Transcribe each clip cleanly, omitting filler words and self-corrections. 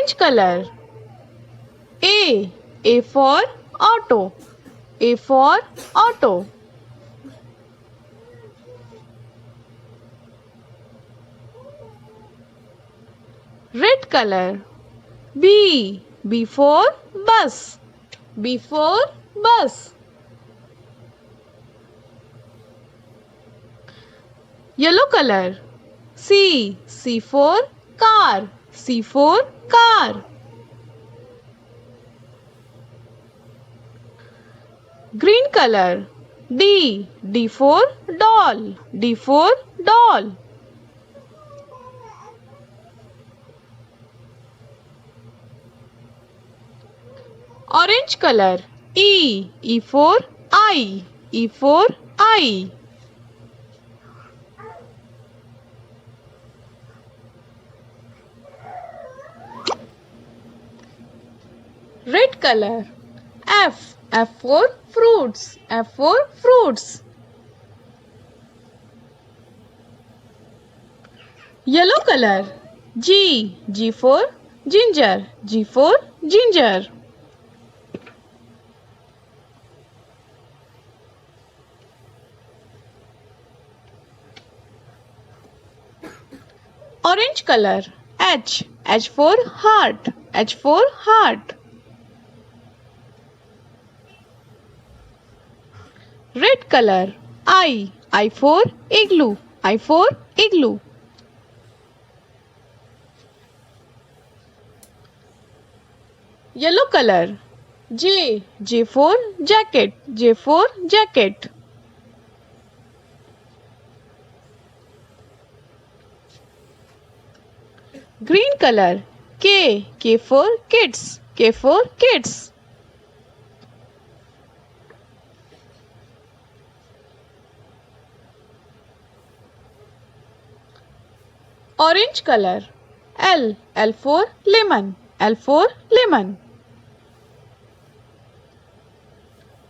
Orange color. A for auto. A for auto. Red color. B for bus. B for bus. Yellow color. C for car. C for car. Green color. D for doll. D for doll. Orange color. E for eye. E for eye. Red color. F for fruits. F for fruits. Yellow color. G for ginger. G for ginger. Orange color. H for heart. H for heart. Red color. I for igloo. I for igloo. Yellow color. J for jacket. J for jacket. Green color. K for kids. K for kids. Orange color. L for lemon. L for lemon.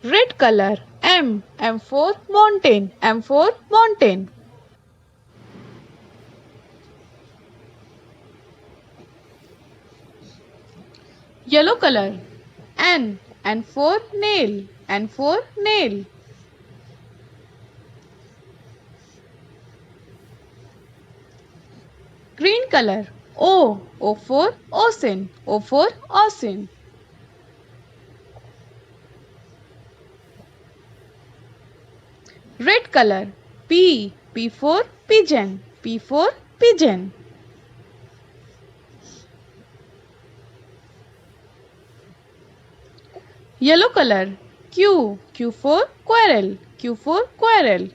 Red color. M for mountain. M for mountain. Yellow color. N for nail. N for nail. Green color. O for ocean. O for ocean. Red color. P for pigeon. P for pigeon. Yellow color. Q for quarrel. Q for quarrel.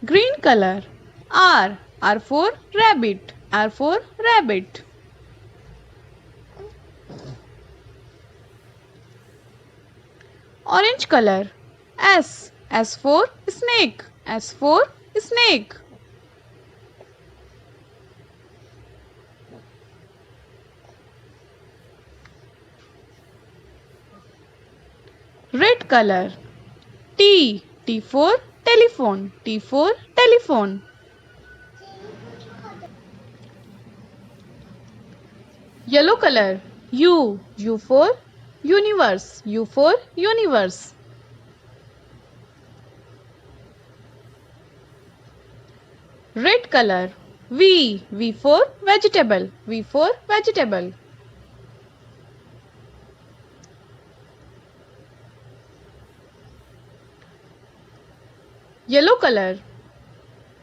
Green color. R for rabbit. R for rabbit. Orange color. S for snake. S for snake. Red color. T for telephone. T for telephone. Yellow color. U for universe. U for universe. Red color. V for vegetable. V for vegetable. Yellow color.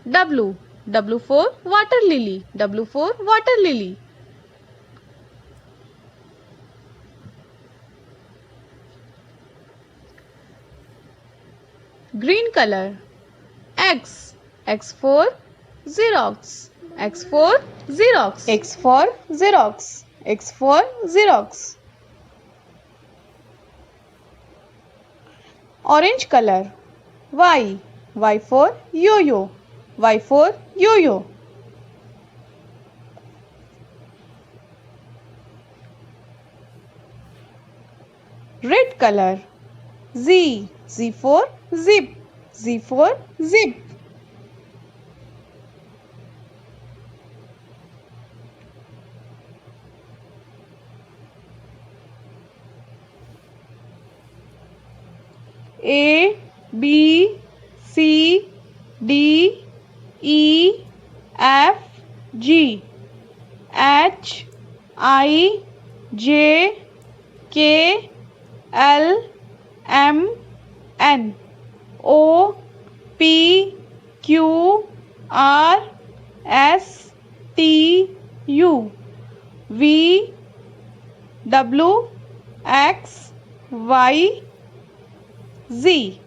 W for water lily. W for water lily. Green color. X for Xerox. X for Xerox. X for Xerox. X for Xerox. Orange color. Y for yo-yo. Y for yo-yo. Red color. Z for zip. Z for zip. A B C D E F G H I J K L M N O P Q R S T U V W X Y Z.